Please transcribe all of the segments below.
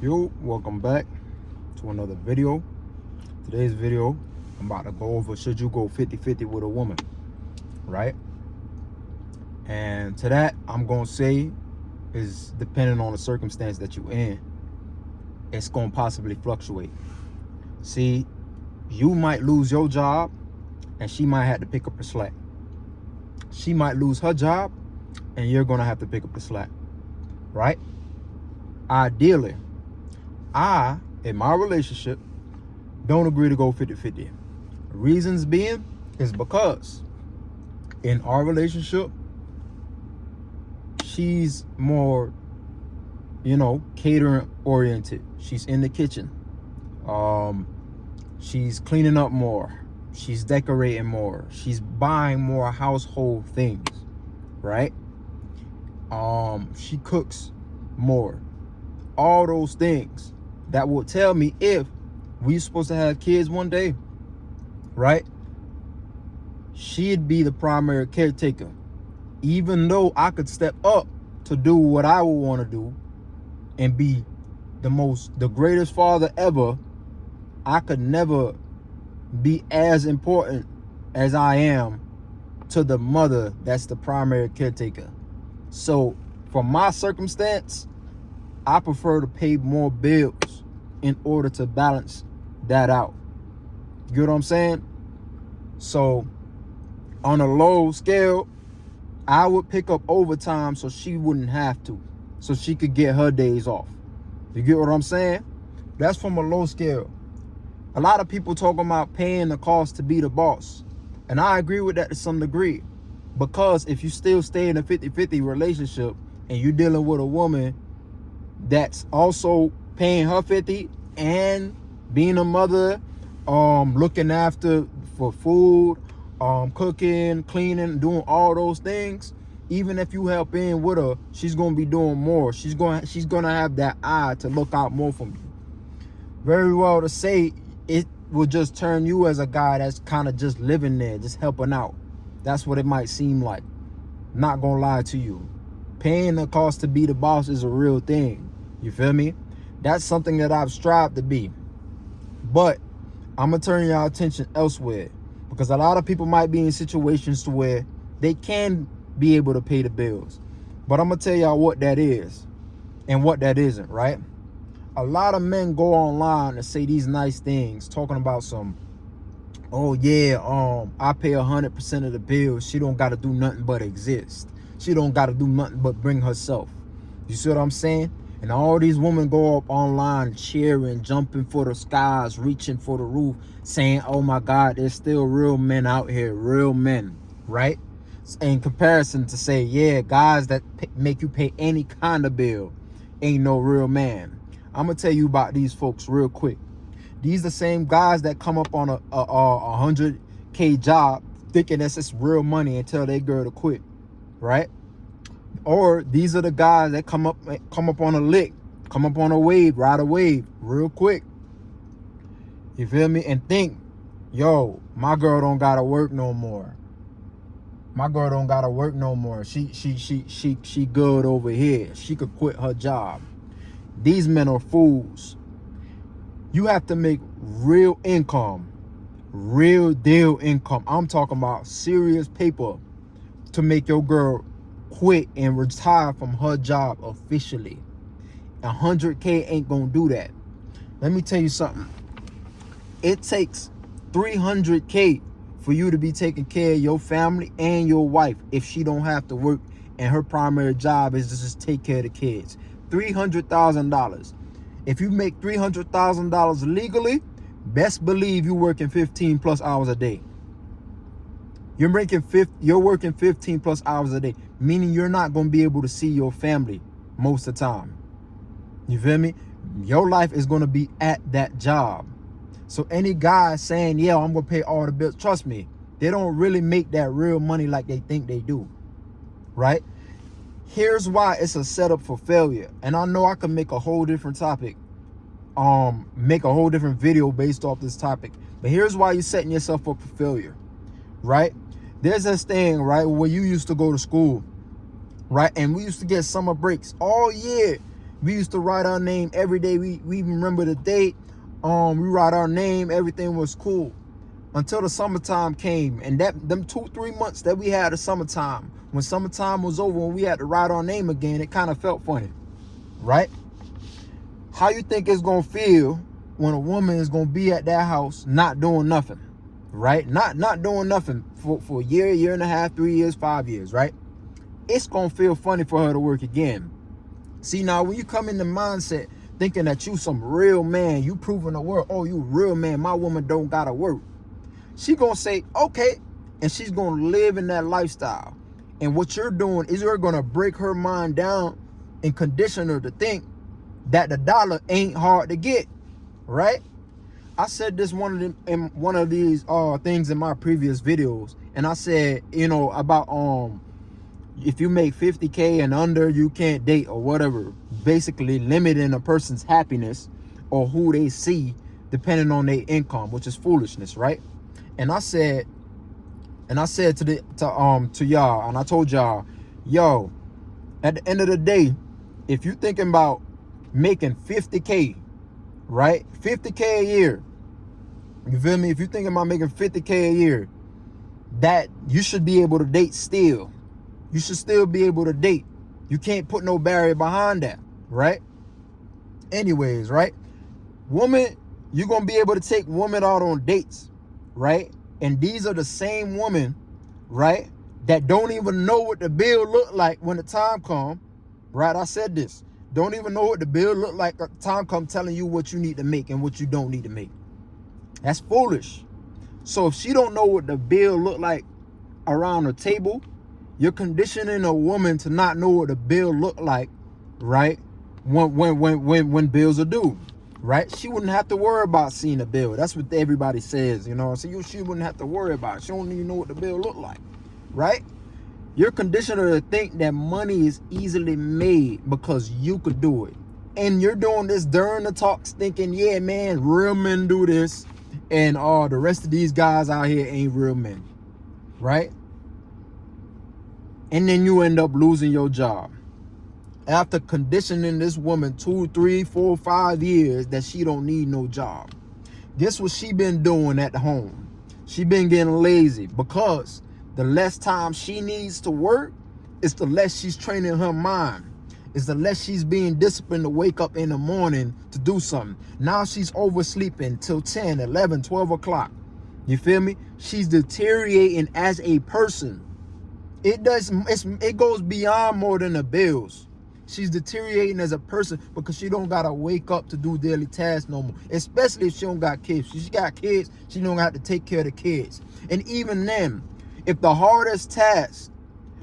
Yo, welcome back to another video. Today's video, I'm about to go over should you go 50-50 with a woman, right? And to that, I'm going to say is depending on the circumstance that you're in, it's going to possibly fluctuate. See, you might lose your job and she might have to pick up the slack. She might lose her job and you're going to have to pick up the slack, right? Ideally, in my relationship, don't agree to go 50-50. Reasons being is because in our relationship, she's more, catering oriented. She's in the kitchen. She's cleaning up more. She's decorating more. She's buying more household things, right? She cooks more. All those things that will tell me if we're supposed to have kids one day, right? She'd be the primary caretaker. Even though I could step up to do what I would want to do and be the greatest father ever, I could never be as important as I am to the mother that's the primary caretaker. So for my circumstance, I prefer to pay more bills in order to balance that out. You get what I'm saying? So on a low scale, I would pick up overtime so she wouldn't have to, so she could get her days off. You get what I'm saying? That's from a low scale. A lot of people talking about paying the cost to be the boss. And I agree with that to some degree. Because if you still stay in a 50-50 relationship and you're dealing with a woman that's also paying her 50 and being a mother, looking after for food, cooking, cleaning, doing all those things, even if you help in with her, she's gonna be doing more. She's gonna have that eye to look out more from you. Very well to say it will just turn you as a guy that's kind of just living there, just helping out. That's what it might seem like. Not gonna lie to you. Paying the cost to be the boss is a real thing. You feel me? That's something that I've strived to be. But I'm going to turn your attention elsewhere. Because a lot of people might be in situations to where they can be able to pay the bills. But I'm going to tell y'all what that is and what that isn't, right? A lot of men go online and say these nice things, talking about some, oh yeah, I pay 100% of the bills. She don't got to do nothing but exist. She don't got to do nothing but bring herself. You see what I'm saying? And all these women go up online cheering, jumping for the skies, reaching for the roof, saying, oh my God, there's still real men out here, real men, right? In comparison to say, yeah, guys that make you pay any kind of bill ain't no real man. I'm going to tell you about these folks real quick. These the same guys that come up on a 100K job thinking that's just real money and tell their girl to quit, right? Or these are the guys that come up on a lick, come up on a wave, ride a wave real quick. You feel me? And think, yo, my girl don't gotta work no more. My girl don't gotta work no more. She good over here. She could quit her job. These men are fools. You have to make real income, real deal income. I'm talking about serious paper to make your girl quit and retire from her job officially. 100K ain't gonna do that. Let me tell you something. It takes 300K for you to be taking care of your family and your wife if she don't have to work and her primary job is to just take care of the kids. $300,000. If you make $300,000 legally, best believe you're working 15 plus hours a day. You're working 15 plus hours a day, meaning you're not going to be able to see your family most of the time. You feel me? Your life is going to be at that job. So any guy saying, yeah, I'm going to pay all the bills, trust me, they don't really make that real money like they think they do, right? Here's why it's a setup for failure. And I know I could make a whole different topic, make a whole different video based off this topic. But here's why you're setting yourself up for failure, right? There's this thing, right, where you used to go to school, right? And we used to get summer breaks all year. We used to write our name every day. We even remember the date. We write our name. Everything was cool until the summertime came. And them 2-3 months that we had of summertime, when summertime was over, when we had to write our name again, it kind of felt funny, right? How you think it's gonna feel when a woman is gonna be at that house not doing nothing, right? Not doing nothing for a year and a half, 3 years, 5 years, right? It's gonna feel funny for her to work again. See, now when you come in the mindset thinking that you some real man, you proving the world, oh, you real man, my woman don't gotta work. She gonna say, okay, and she's gonna live in that lifestyle. And what you're doing is you're gonna break her mind down and condition her to think that the dollar ain't hard to get, right? I said this in one of these things in my previous videos, and I said, you know, about if you make 50K and under, you can't date or whatever, basically limiting a person's happiness or who they see depending on their income, which is foolishness, right? And I said to y'all, and I told y'all, yo, at the end of the day, if you thinking about making 50K, right? 50K a year, you feel me? If you're thinking about making 50K a year, that you should be able to date still. You should still be able to date. You can't put no barrier behind that, right? Anyways, right? Woman, you're going to be able to take women out on dates, right? And these are the same women, right, that don't even know what the bill look like when the time come, right? I said this. Don't even know what the bill look like at the time come telling you what you need to make and what you don't need to make. That's foolish. So if she don't know what the bill look like around the table, you're conditioning a woman to not know what the bill look like, right? When bills are due, right? She wouldn't have to worry about seeing a bill. That's what everybody says, you know. So she wouldn't have to worry about it. She don't even know what the bill look like, right? You're conditioning her to think that money is easily made because you could do it. And you're doing this during the talks thinking, yeah, man, real men do this. And the rest of these guys out here ain't real men, right? And then you end up losing your job after conditioning this woman 2, 3, 4, 5 years that she don't need no job. Guess what she been doing at home? She been getting lazy, because the less time she needs to work, it's the less she's training her mind. It's the less she's being disciplined to wake up in the morning to do something. Now she's oversleeping till 10, 11, 12 o'clock. You feel me? She's deteriorating as a person. It goes beyond more than the bills. She's deteriorating as a person because she don't gotta wake up to do daily tasks no more. Especially if she don't got kids. If she got kids, she don't have to take care of the kids. And even then, if the hardest task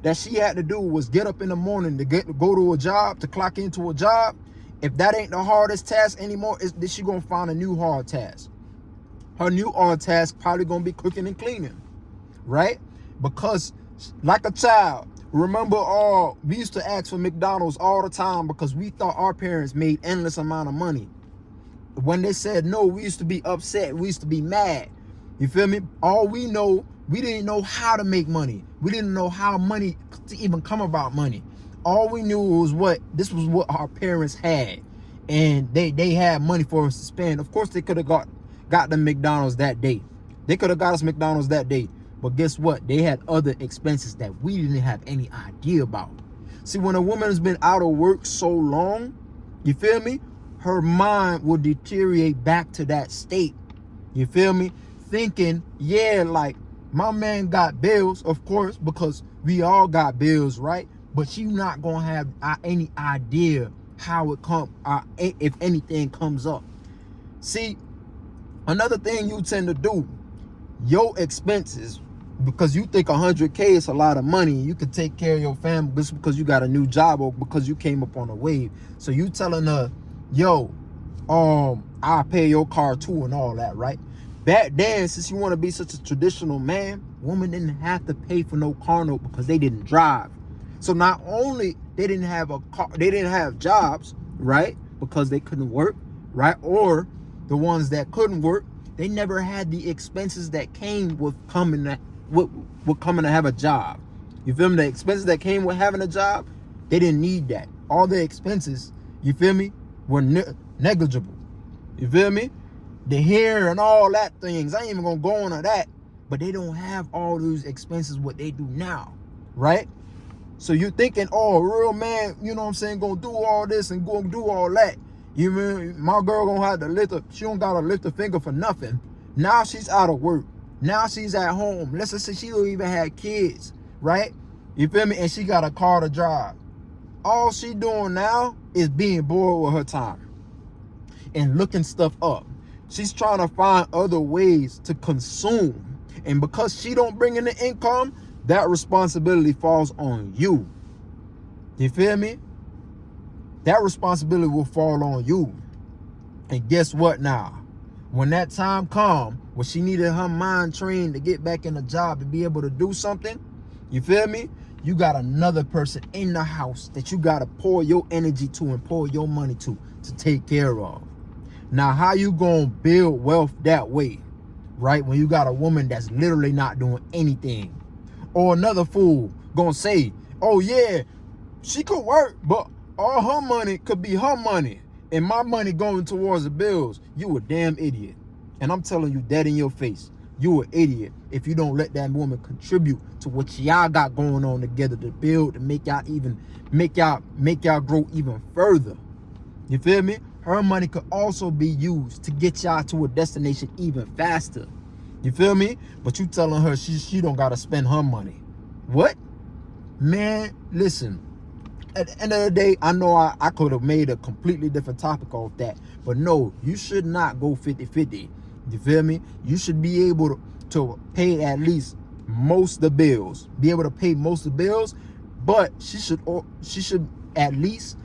that she had to do was get up in the morning to go to a job, to clock into a job, if that ain't the hardest task anymore, then she gonna find a new hard task. Her new hard task probably gonna be cooking and cleaning, right? Because like a child, remember, we used to ask for McDonald's all the time because we thought our parents made endless amount of money. When they said no, we used to be upset. We used to be mad. You feel me? All we know, we didn't know how to make money. We didn't know how money to even come about money. All we knew was this was what our parents had, and they had money for us to spend. Of course, they could have got the McDonald's that day. They could have got us McDonald's that day. But guess what? They had other expenses that we didn't have any idea about. See, when a woman has been out of work so long, you feel me? Her mind will deteriorate back to that state. You feel me? Thinking, yeah, like my man got bills, of course, because we all got bills, right? But she not gonna have any idea how it come, if anything comes up. See, another thing you tend to do, your expenses, because you think 100K is a lot of money, you can take care of your family just because you got a new job or because you came up on a wave. So you telling her, yo, I'll pay your car too and all that, right? Back then, since you want to be such a traditional man, women didn't have to pay for no car note because they didn't drive. So not only they didn't have a car, they didn't have jobs, right? Because they couldn't work, right? Or the ones that couldn't work, they never had the expenses that came with coming to have a job. You feel me? The expenses that came with having a job, they didn't need that. All the expenses, You feel me? Were negligible. You feel me? The hair and all that things. I ain't even gonna go on to that. But they don't have all those expenses what they do now, right? So you're thinking, oh, a real man, you know what I'm saying, gonna do all this and gonna do all that. You mean my girl gonna have to lift her, she don't gotta lift a finger for nothing. Now she's out of work. Now she's at home. Let's just say she don't even have kids, right? You feel me? And she got a car to drive. All she doing now is being bored with her time and looking stuff up. She's trying to find other ways to consume. And because she don't bring in the income, that responsibility falls on you. You feel me? That responsibility will fall on you. And guess what now? When that time comes, when she needed her mind trained to get back in the job to be able to do something, you feel me? You got another person in the house that you got to pour your energy to and pour your money to take care of. Now, how you going to build wealth that way, right? When you got a woman that's literally not doing anything. Or another fool going to say, oh, yeah, she could work, but all her money could be her money and my money going towards the bills. You a damn idiot. And I'm telling you that in your face. You an idiot if you don't let that woman contribute to what y'all got going on together to build, to make y'all grow even further. You feel me? Her money could also be used to get y'all to a destination even faster. You feel me? But you telling her she don't gotta spend her money. What? Man, listen. At the end of the day, I know I could have made a completely different topic off that. But no, you should not go 50-50. You feel me? You should be able to pay at least most of the bills. Be able to pay most of the bills. But she should at least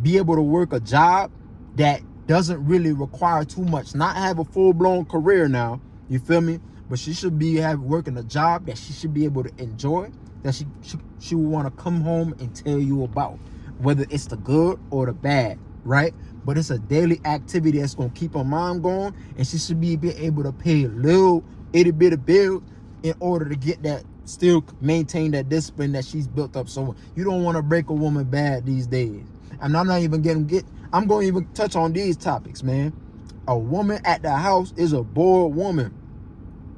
be able to work a job that doesn't really require too much. Not have a full-blown career now. You feel me? But she should be working a job that she should be able to enjoy, that she will want to come home and tell you about, whether it's the good or the bad, right? But it's a daily activity that's going to keep her mind going, and she should be able to pay a little itty bitty bill in order to get that, still maintain that discipline that she's built up. So you don't want to break a woman bad these days. And I'm not even I'm going to even touch on these topics, man. A woman at the house is a bored woman.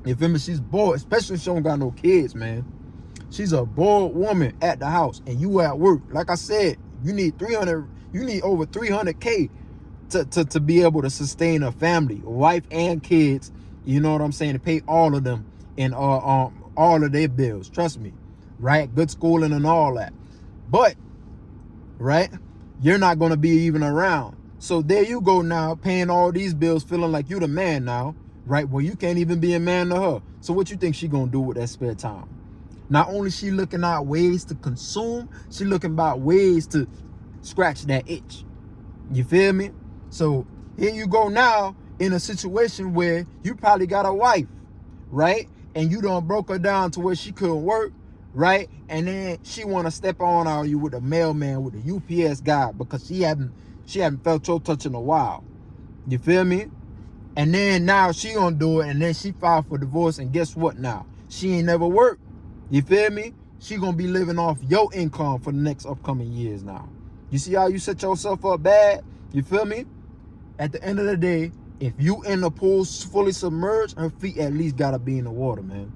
You feel me? She's bored, especially if she don't got no kids, man. She's a bored woman at the house, and you at work. Like I said, you need over 300K to be able to sustain a family, wife and kids. You know what I'm saying? To pay all of them and all of their bills. Trust me, right? Good schooling and all that. But right, you're not gonna be even around. So there you go now, paying all these bills, feeling like you the man now, right? Well, you can't even be a man to her. So what you think she gonna do with that spare time? Not only she looking out ways to consume, she looking about ways to scratch that itch. You feel me? So here you go now in a situation where you probably got a wife, right? And you done broke her down to where she couldn't work, right? And then she want to step on you with a mailman, with a UPS guy, because she haven't felt your touch in a while. You feel me? And then now she gonna do it, and then she filed for divorce, and guess what now? She ain't never worked. You feel me? She gonna be living off your income for the next upcoming years now. You see how you set yourself up bad? You feel me? At the end of the day, if you in the pool fully submerged, her feet at least gotta be in the water, man.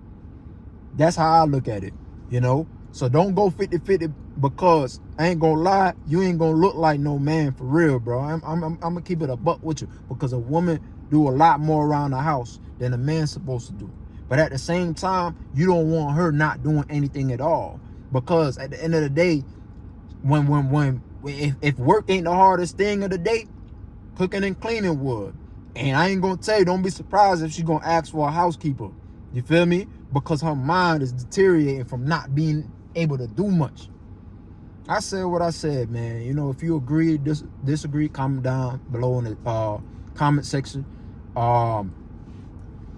That's how I look at it, you know? So don't go 50-50, because I ain't gonna lie, you ain't gonna look like no man for real, bro. I'm gonna keep it a buck with you, because a woman do a lot more around the house than a man's supposed to do. But at the same time, you don't want her not doing anything at all, because at the end of the day, if work ain't the hardest thing of the day, cooking and cleaning would. And I ain't gonna tell you, don't be surprised if she's gonna ask for a housekeeper. You feel me? Because her mind is deteriorating from not being able to do much. I said what I said, man. You know, if you agree, disagree, comment down below in the comment section.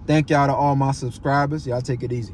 Thank y'all to all my subscribers. Y'all take it easy.